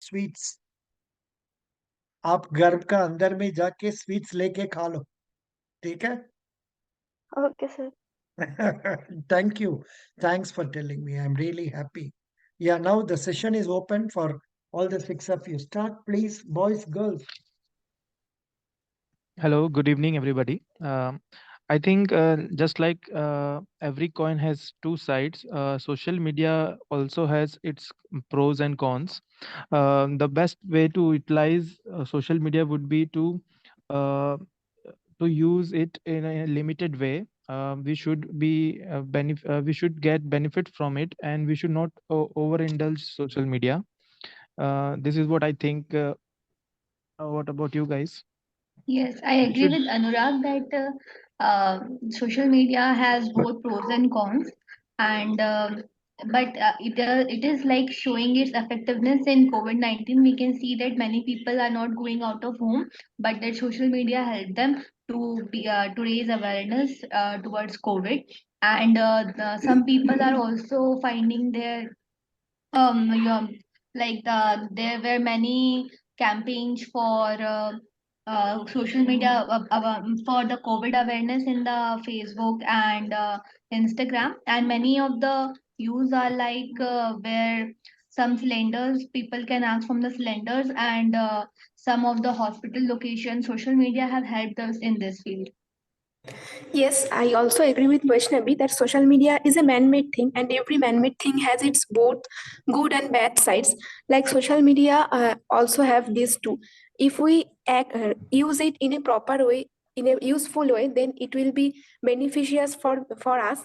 Sweets, आप घर का अंदर में जाके स्वीट्स लेके खा लो, ठीक है? Okay, sir. Thank you. Thanks for telling me. I'm really happy. Yeah, now the session is open for all the six of you. Start, please, boys, girls. Hello, good evening, everybody. I think just like every coin has two sides, social media also has its pros and cons. The best way to utilize social media would be uh, to use it in a limited way. We should get benefit from it, and we should not overindulge social media. This is what I think. What about you guys? Yes, I We agree should. with Anurag that social media has both pros and cons, and it is like showing its effectiveness in COVID-19. We can see that many people are not going out of home, but that social media helped them to raise awareness towards COVID, and some people are also finding their yeah, there were many campaigns for social media for the COVID awareness in the Facebook and Instagram, and many of the use are like where some cylinders people can ask from the cylinders, and some of the hospital locations. Social media have helped us in this field. Yes, I also agree with Vaishnavi that social media is a man-made thing, and every man-made thing has its both good and bad sides. Like social media also have these two. If we use it in a proper way, in a useful way, then it will be beneficial for us.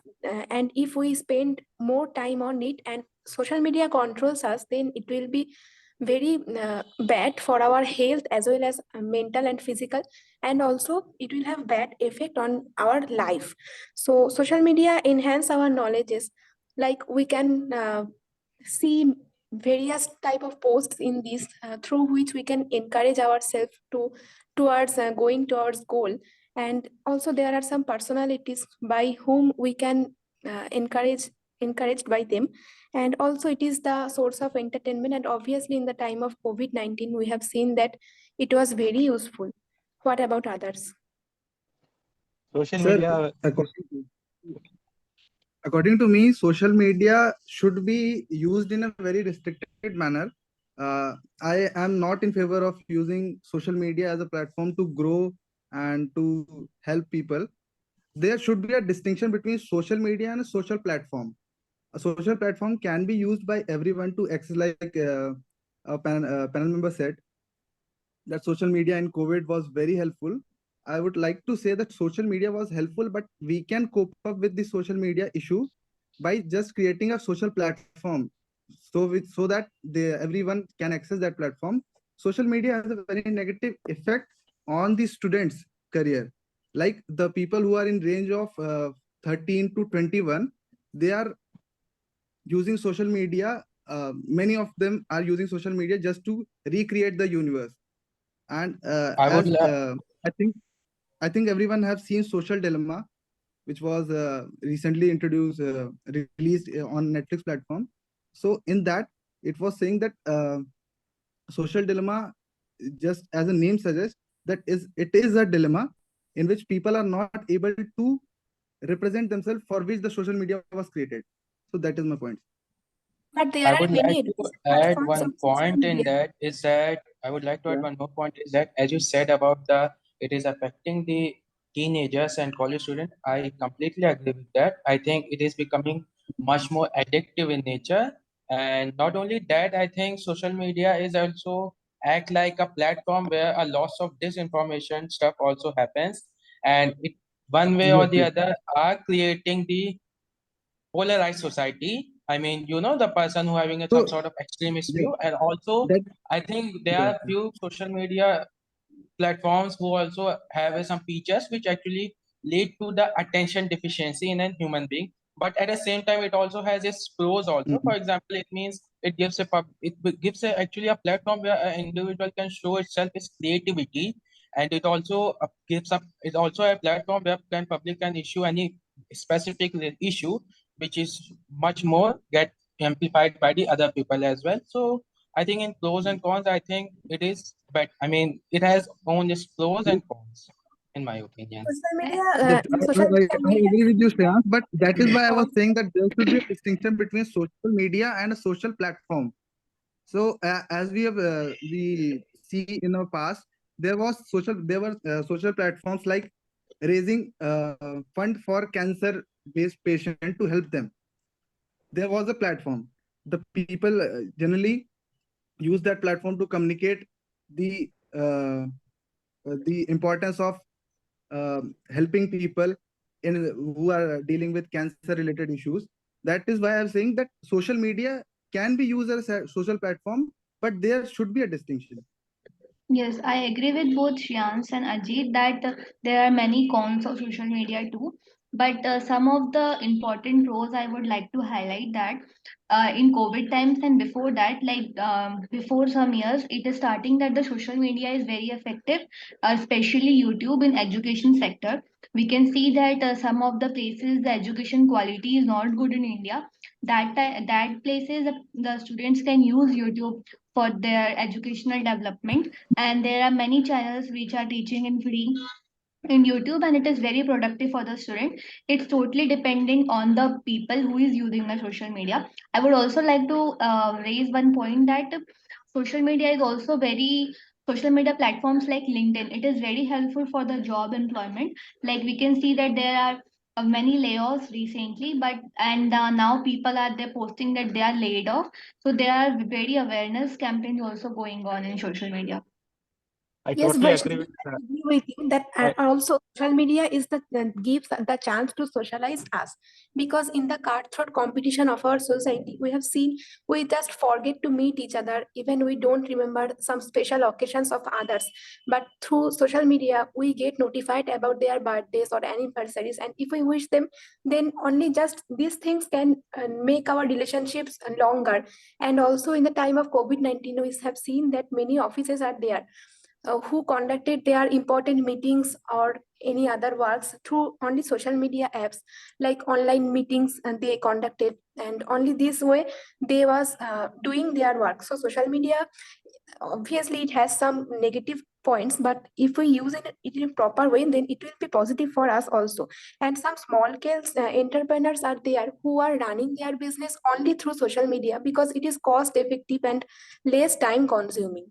And if we spend more time on it, and social media controls us, then it will be very bad for our health as well as mental and physical, and also it will have bad effect on our life. So social media enhance our knowledges, like we can see various type of posts in this through which we can encourage ourselves towards going towards goal. And also there are some personalities by whom we can encouraged by them, and also it is the source of entertainment. And obviously in the time of COVID-19 we have seen that it was very useful. What about others? Social Sir, media. according to me, social media should be used in a very restricted manner. I am not in favor of using social media as a platform to grow and to help people. There should be a distinction between social media and a social platform. A social platform can be used by everyone to access, like panel member said, that social media in COVID was very helpful. I would like to say that social media was helpful, but we can cope up with the social media issue by just creating a social platform, so that everyone can access that platform. Social media has a very negative effect on the students' career. Like the people who are in range of 13 to 21, they are using social media. Many of them are using social media just to recreate the universe. And I would as love. I think everyone have seen Social Dilemma, which was recently released on Netflix platform. So in that, it was saying that Social Dilemma, just as the name suggests, that it is a dilemma in which people are not able to represent themselves, for which the social media was created. So that is my point. But there I are would many like to education add platforms one on social point in media. that is that I would like to add Yeah. one more point is that as you said about it is affecting the teenagers and college students. I completely agree with that. I think it is becoming much more addictive in nature. And not only that, I think social media is also act like a platform where a loss of disinformation stuff also happens. And it one way or Yes, the yes. other are creating the polarized society. I mean, the person who having some So sort of extremist yeah, view, and also that I think there yeah. are few social media platforms who also have some features which actually lead to the attention deficiency in a human being. But at the same time, it also has its pros also. For Mhm. example, it means it gives actually a platform where an individual can show itself its creativity, and it also gives up. It also a platform where public can issue any specific issue, which is much more get amplified by the other people as well. So I think in pros and cons, I think it is, but I mean, it has own its pros and cons, in my opinion. Social media, Yes, in social I media. agree with you, Shreyans, but that is why I was Oh, saying that there should be a distinction between social media and a social platform. So as we see in our past, there were social platforms like raising fund for cancer-based patient to help them. There was a platform. The people generally use that platform to communicate the uh, the importance of helping people in who are dealing with cancer related issues. That is why I'm saying that social media can be used as a social platform, but there should be a distinction. Yes, I agree with both Shriyans and Ajit that there are many cons of social media too. But some of the important pros I would like to highlight that in COVID times and before that, like before some years, it is starting that the social media is very effective, especially YouTube in education sector. We can see that some of the places the education quality is not good in India. That places the students can use YouTube for their educational development, and there are many channels which are teaching in free in YouTube, and it is very productive for the student. It's totally depending on the people who is using the social media. I would also like to raise one point that social media is also very social media platforms like LinkedIn, it is very helpful for the job employment. Like we can see that there are many layoffs recently, but and now people are there posting that they are laid off, so there are very awareness campaigns also going on in social media. I yes, totally agree Vaishnavi, with I agree with you that I, also social media is gives the chance to socialize us, because in the cutthroat competition of our society, we have seen we just forget to meet each other, even we don't remember some special occasions of others. But through social media, we get notified about their birthdays or anniversaries, and if we wish them, then only just these things can make our relationships longer. And also in the time of COVID-19, we have seen that many offices are there who conducted their important meetings or any other works through only social media apps like online meetings, and they conducted, and only this way they was doing their work. So social media, obviously it has some negative points, but if we use it in a proper way, then it will be positive for us also. And some small scale entrepreneurs are there who are running their business only through social media because it is cost effective and less time consuming.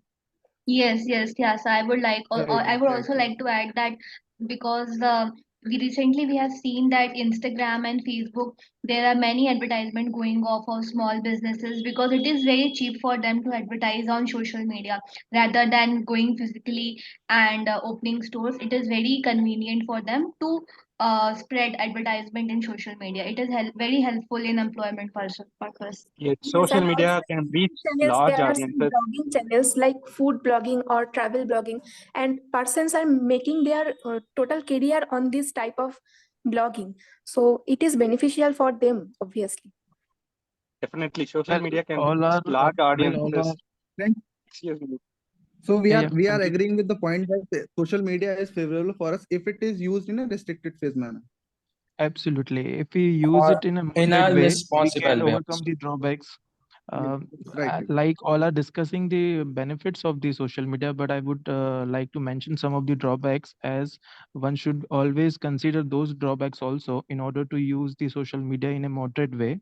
Yes, yes, yes. I would like, Right, I right, would right, also right. like to add that because we have seen that Instagram and Facebook, there are many advertisement going off of small businesses because it is very cheap for them to advertise on social media rather than going physically and opening stores. It is very convenient for them to spread advertisement in social media. It is very helpful in employment purpose. Yet Yes, social and also media can reach channels, large there are some audiences. blogging channels like food blogging or travel blogging, and persons are making their total career on this type of blogging. So it is beneficial for them, obviously. Definitely, social Well, media can all reach are large well, all are audiences. Then- Excuse me. So yeah, yeah, we are complete. agreeing with the point that social media is favorable for us if it is used in a restricted phase manner. Absolutely. If we use Or it in a in moderate a way, we can responsible way overcome also. the drawbacks. Yeah, right, right. Like all are discussing the benefits of the social media, but I would like to mention some of the drawbacks, as one should always consider those drawbacks also in order to use the social media in a moderate way.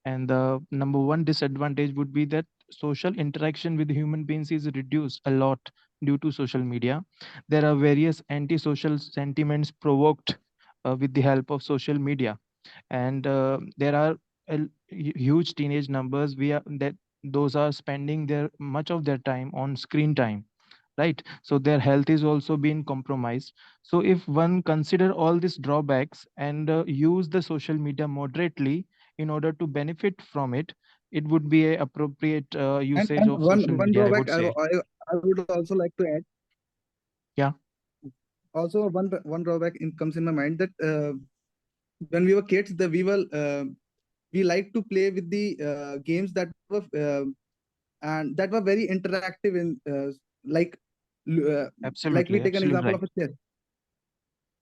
And the number one disadvantage would be that social interaction with human beings is reduced a lot due to social media. There are various antisocial sentiments provoked with the help of social media, and there are huge teenage numbers we are that those are spending their much of their time on screen time, right? So their health is also being compromised. So if one consider all these drawbacks and use the social media moderately in order to benefit from it, it would be a appropriate usage And of social one media, I drawback would say. I would also like to add. Yeah, Also, one drawback comes in my mind that when we were kids, we like to play with the games that were and that were very interactive in like like we absolutely, take an absolutely example right. of a chess.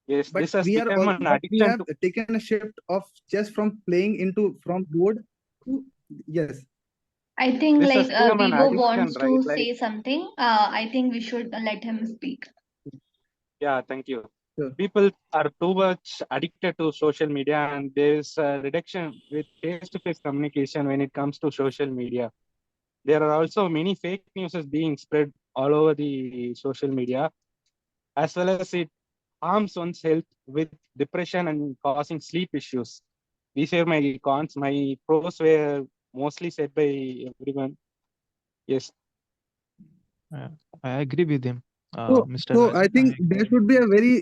Yes, But this has become an we addiction have to. taken a shift of chess from playing into from board to yes. I think This has like become an Vivo addiction, wants right? to Like, say something. I think we should let him speak. yeah, thank you. Sure. People are too much addicted to social media, and there's a reduction with face-to-face communication when it comes to social media. There are also many fake news being spread all over the social media, as well as it harms one's health with depression and causing sleep issues. These are my cons. My pros were mostly said by everyone. Yes. Uh, I agree with him, So, Mr. so I Rajan. I think there agree. should be a very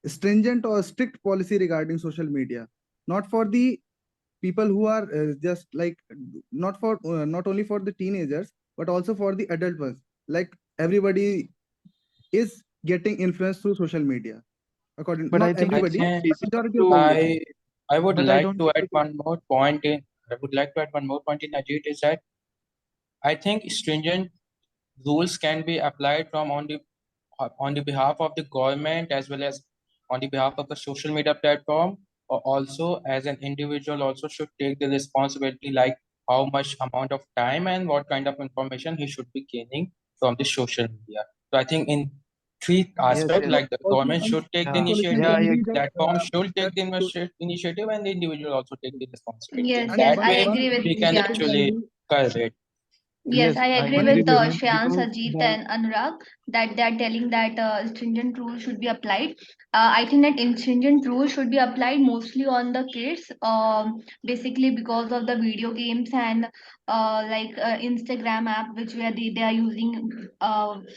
stringent or strict policy regarding social media, not for the people who are just like not only for the teenagers, but also for the adult ones. Like everybody is getting influenced through social media. According, But I not think I it's everybody, not think but feasible majority of to. population. I would But I like don't to add think one more point in. I would like to add one more point in Ajit is that I think stringent rules can be applied from on the behalf of the government as well as on the behalf of the social media platform, or also as an individual also should take the responsibility, like how much amount of time and what kind of information he should be gaining from the social media. So I think in three yes, aspects, yes. like the Also, government should take the Yeah, solution yeah, initiative, I can be agree. that platform should that take the initiative, and the individual also take the responsibility. Yes, And yes, that one I way one agree with we can initiative Shreyansh. can actually be curb it. Yes, Yes, I I agree one agree with with initiative. him Shreyans, because Ajit, the and Anurag that they're telling that stringent rules should be applied. I think that stringent rules should be applied mostly on the kids, basically because of the video games and Instagram app, which where they are using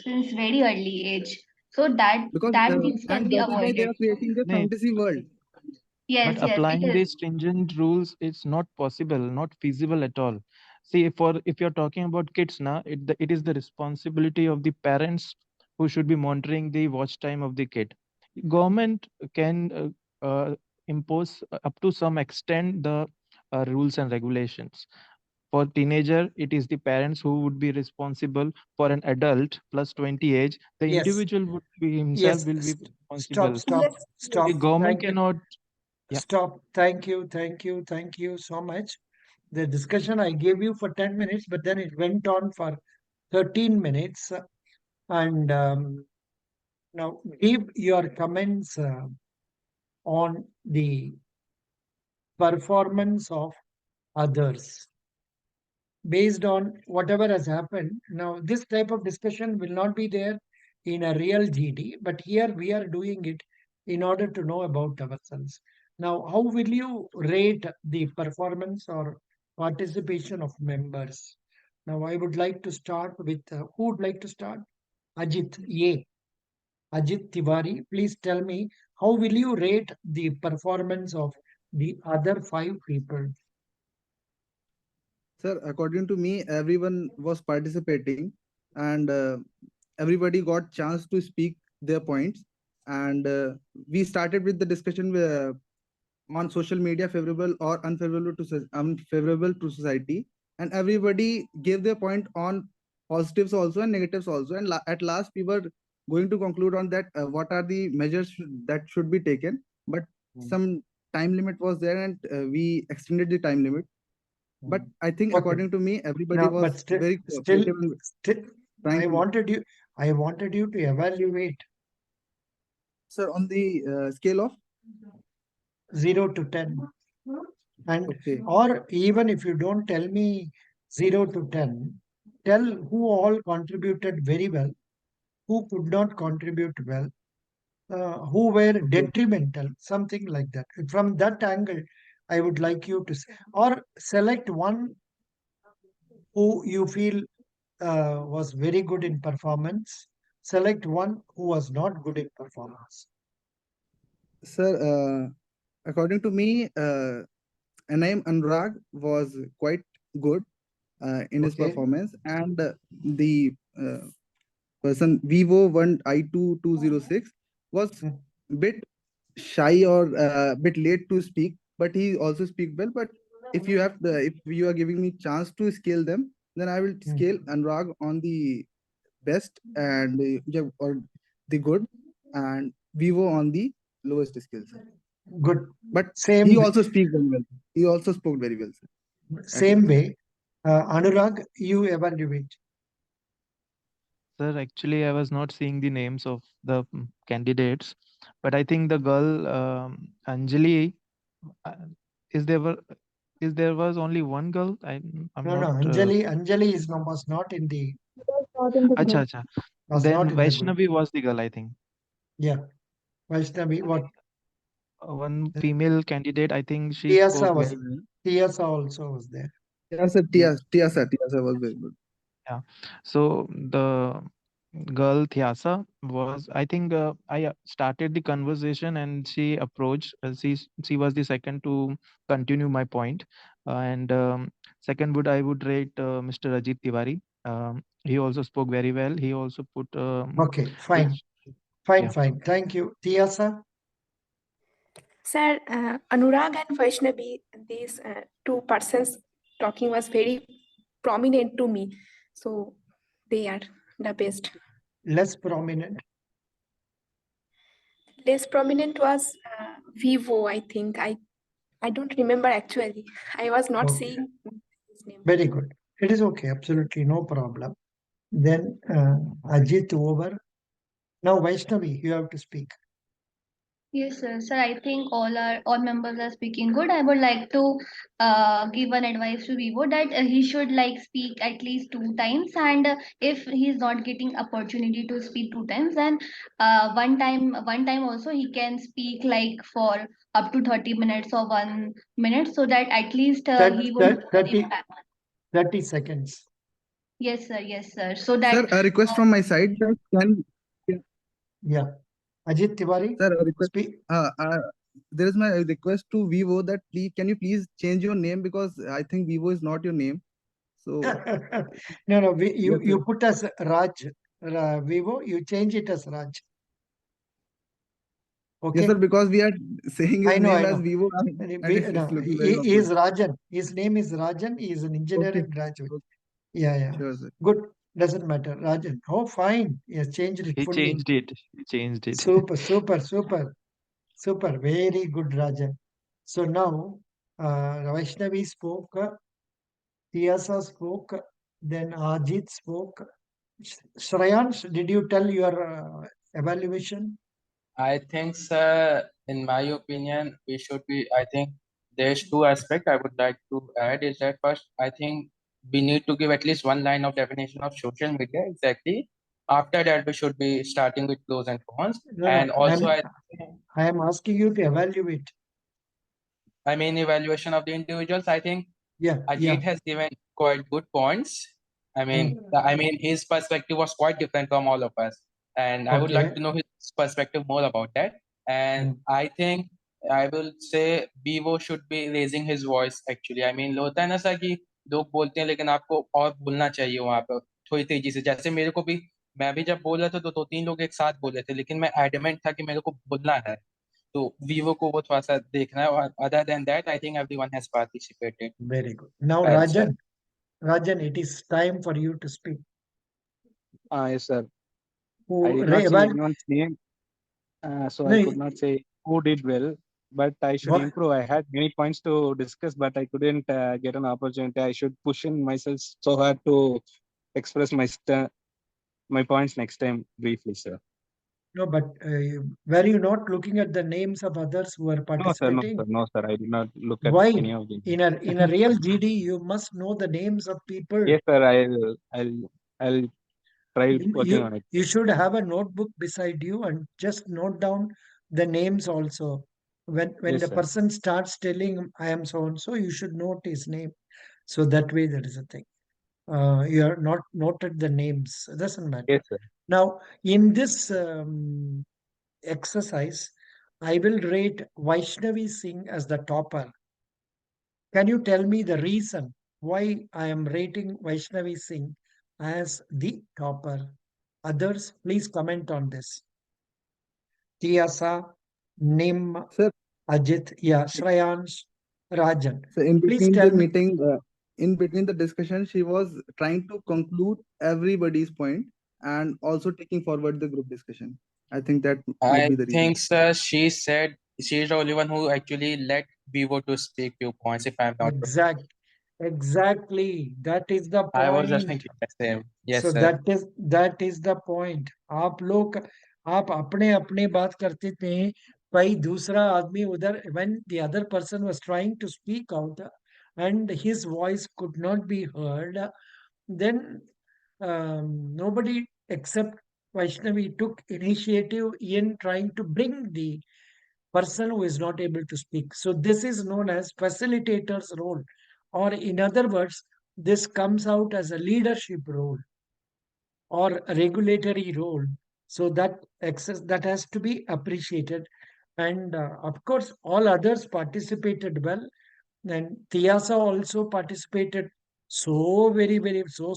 since very early age. So Because that things can and be that is why they avoided. are creating the nay, fantasy world. but Yes, yes, it applying is. these stringent rules it's not possible, not feasible at all. See, for if you're talking about kids now, it is the responsibility of the parents who should be monitoring the watch time of the kid. Government can impose up to some extent the rules and regulations. For teenager, it is the parents who would be responsible. For an adult plus 20 age, the Yes, individual would be himself yes. will be Stop, responsible. stop, Yes, The stop. yes. government Thank you. cannot. Yeah. Stop. Thank you. Thank you. Thank you so much. The discussion I gave you for 10 minutes, but then it went on for 13 minutes. And now give your comments on the performance of others based on whatever has happened. Now, this type of discussion will not be there in a real GD, but here we are doing it in order to know about ourselves. Now, how will you rate the performance or participation of members? Now, I would like to start with who would like to start? Ajit, A. Ajit Tiwari, please tell me how will you rate the performance of the other five people? Sir, according to me, everyone was participating, and everybody got chance to speak their points. And we started with the discussion on social media, favorable or unfavorable to unfavorable to society, and everybody gave their point on positives also and negatives also. And at last, we were going to conclude on that what are the measures that should be taken. But some time limit was there, and we extended the time limit. But I think, Okay. according to me, everybody Now, but was still, very still, cooperative and still, trying to. I wanted you to evaluate Sir, on the scale of 0 to 10. And, okay, or even if you don't tell me 0 to 10, tell who all contributed very well, who could not contribute well, who were okay, detrimental, something like that. From that angle, I would like you to, or select one who you feel was very good in performance, select one who was not good in performance. sir. According to me, Anayam Anurag was quite good in his Okay. performance, and the person Vivo 1I2206 was Mm. bit shy or bit late to speak, but he also speak well. But if you are giving me chance to scale them, then I will Mm. scale Anurag on the best and yeah, or the good, and Vivo on the lowest skill, sir. Good. But he Same, also speak very well. He also spoke very well, sir, at same last. way. Anurag, you evaluate. Sir, actually, I was not seeing the names of the candidates, but I think the girl Anjali, uh, is there were is there was only one girl? I'm No, not. no, Anjali was not in the It was not in the Acha, group. acha. was not Then in the group. Vaishnavi was the girl, I think. Yeah, Vaishnavi, what? One female candidate. I think she Tiasa spoke was very well. Tiasa also was there. Yeah, sir. Yeah. Tia was very good. Yeah. So the girl Thyasa was, I think, I started the conversation and she approached. She was the second to continue my point. And second would I would rate Mr. Ajit Tiwari. He also spoke very well. He also put Okay, his, fine, fine, yeah. fine. Thank you, Tiasa. Sir, Anurag and Vaishnavi, these two persons talking was very prominent to me. So they are the best. Less prominent. Less prominent was Vivo, I think. I don't remember actually. I was not Okay, seeing his name. very good. It is okay, absolutely no problem. Then Ajit over. Now Vaishnavi, you have to speak. Yes, sir. Sir, I think all members are speaking good. I would like to give an advice to Vivo that he should like speak at least 2 times, and if he's not getting opportunity to speak 2 times, then one time also he can speak like for up to 30 minutes or 1 minute, so that at least he would That have an 30, impact. 30 seconds. Yes, sir. Yes, sir. So that Sir, a request from my side that Yeah. Ajit Tiwari, sir, a request. speak. There is my request to Vivo that please can you please change your name because I think Vivo is not your name. So No, no, yes, you sir. put as Raj, Vivo, you change it as Raj. Yes, sir, Okay. because we are saying his I name as know. Vivo and it's No, looking very he awkward. is Rajan. His name is Rajan. He is an Okay. engineering graduate. Okay. Yeah, yeah. Sure, sir. Good. Doesn't matter. Rajan. Oh, fine. He has changed it He fully. changed it. He changed it. Super, super, super, super. Very good, Rajan. So now, Vaishnavi spoke, Tiasa spoke, then Ajit spoke. Shreyansh, did you tell your evaluation? I think, sir, in my opinion, we should be. I think there's two aspects I would like to add is that first, I think we need to give at least one line of definition of social media exactly. After that, we should be starting with pros and cons. No, And no. also, I am asking you to evaluate. I mean, evaluation of the individuals. I think Yeah, Ajit yeah. has given quite good points. Mm. I mean, his perspective was quite different from all of us, and I would like Okay. to know his perspective more about that. And Mm. I think I will say Vivo should be raising his voice actually. I mean, होता है ना sir कि लोग बोलते हैं लेकिन आपको और बोलना चाहिए वहाँ पर थोड़ी तेजी से जैसे मेरे को भी मैं भी जब बोल रहा था तो दो तीन लोग एक साथ बोल रहे थे लेकिन मैं एडमेंट था कि मेरे को बोलना है तो वीवो को वो थोड़ा सा देखना है और other than that I think everyone has participated Very good. Now, well sir Rajan, it is time for you to speak. Yes, sir. I Who did not see eval? anyone's name, so No, I could not say who did well. But I should what? improve. I had many points to discuss, but I couldn't get an opportunity. I should push in myself so hard to express my points next time briefly, sir. No, but were you not looking at the names of others who are No, sir. No, participating? sir. No, sir. I did not look at Why? any of them. In a real GD, you must know the names of people. Yes, sir. I'll try working on it. You should have a notebook beside you and just note down the names also. When Yes, the sir. person starts telling I am so and so, you should note his name. So that way there is a thing. You are not noted the names. It doesn't matter. Yes, sir. Now, in this exercise, I will rate Vaishnavi Singh as the topper. Can you tell me the reason why I am rating Vaishnavi Singh as the topper? Others, please comment on this. Tiasa, Nim, Sir, Ajit, yeah, Shreyansh, Rajan. so in Please between tell the me. meeting, in between the discussion, she was trying to conclude everybody's point and also taking forward the group discussion. I think that might I be the reason. think, sir, she said she's the only one who actually let Vivo to speak few points, if I'm not wrong. Exact. Exactly. That is the I was just point. thinking the same. So Yes, sir. that is the point. आप अपने अपने बात करते थे, भाई दूसरा आदमी उधर, when the other person was trying to speak out and his voice could not be heard, then nobody except Vaishnavi took initiative in trying to bring the person who is not able to speak. So this is known as facilitator's role, or in other words, this comes out as a leadership role or a regulatory role. So that access that has to be appreciated, and of course, all others participated well. And Tiasa also participated so very very so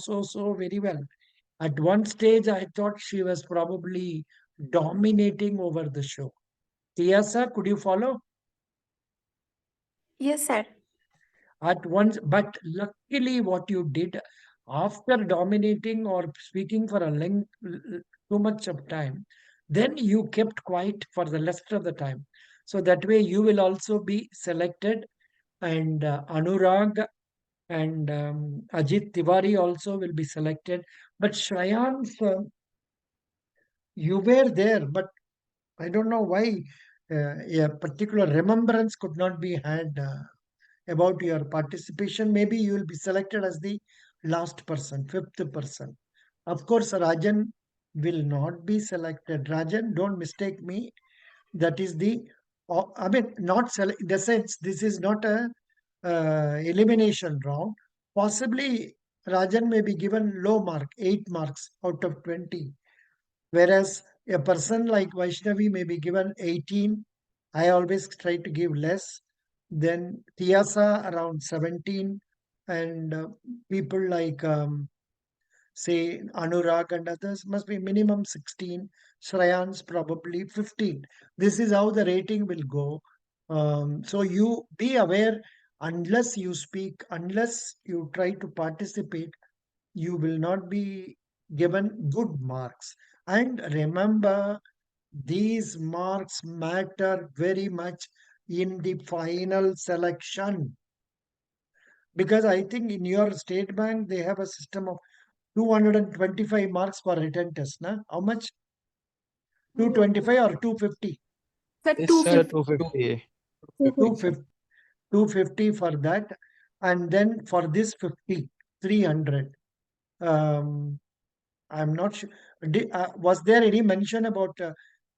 very well. At one stage, I thought she was probably dominating over the show. Tiasa, could you follow? Yes, sir. At once, but luckily what you did after dominating or speaking for a length too much of time, then you kept quiet for the rest of the time. So that way you will also be selected, and Anurag and Ajit Tiwari also will be selected. But Shreyans, you were there, but I don't know why a particular remembrance could not be had about your participation. Maybe you will be selected as the last person, fifth person. Of course, Rajan will not be selected. Rajan, don't mistake me. That is the, I mean, not select. In the sense, this is not a elimination round. Possibly, Rajan may be given low mark, 8 marks out of 20. Whereas a person like Vaishnavi may be given 18. I always try to give less. Then Tiasa around 17. And people like, say, Anurag and others must be minimum 16. Shreyans probably 15. This is how the rating will go. So you be aware, unless you speak, unless you try to participate, you will not be given good marks. And remember, these marks matter very much in the final selection, because I think in your state bank they have a system of 225 marks for written test. Na? How much? 225 or 250? Sir, It's Sir, 250. 250. 250, sir. 250, 250 for that. And then for this 50, 300. Um, I'm not sure. Was there any mention about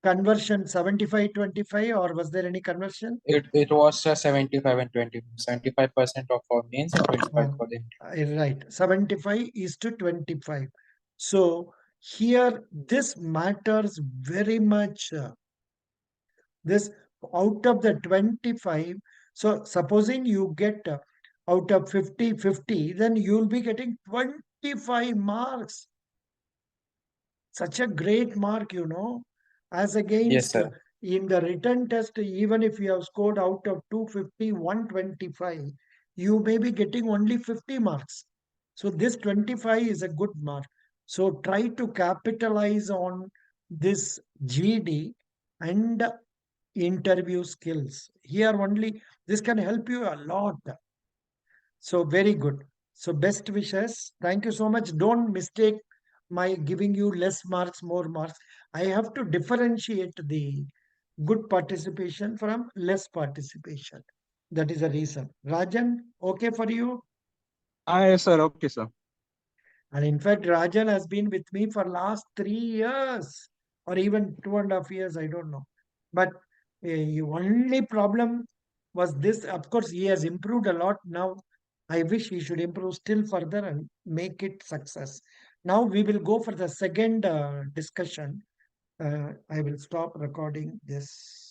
conversion 75-25, or was there any conversion? It was 75 and 20. 75% of our mains and 25 Uh, for the right, 75 is to 25. So here, this matters very much. This out of the 25. So supposing you get out of 50, 50, then you'll be getting 25 marks. Such a great mark, as Yes, against sir. in the written test, even if you have scored out of 250, 125, you may be getting only 50 marks. So this 25 is a good mark. So try to capitalize on this GD and interview skills. Here only, this can help you a lot. So very good. So best wishes. Thank you so much. Don't mistake my giving you less marks, more marks. I have to differentiate the good participation from less participation. That is the reason. Rajan, okay for you? Ah, yes, sir. Okay, sir. And in fact, Rajan has been with me for last 3 years or even 2.5 years. I don't know. But only problem was this. Of course, he has improved a lot now. I wish he should improve still further and make it success. Now we will go for the second discussion. I will stop recording this.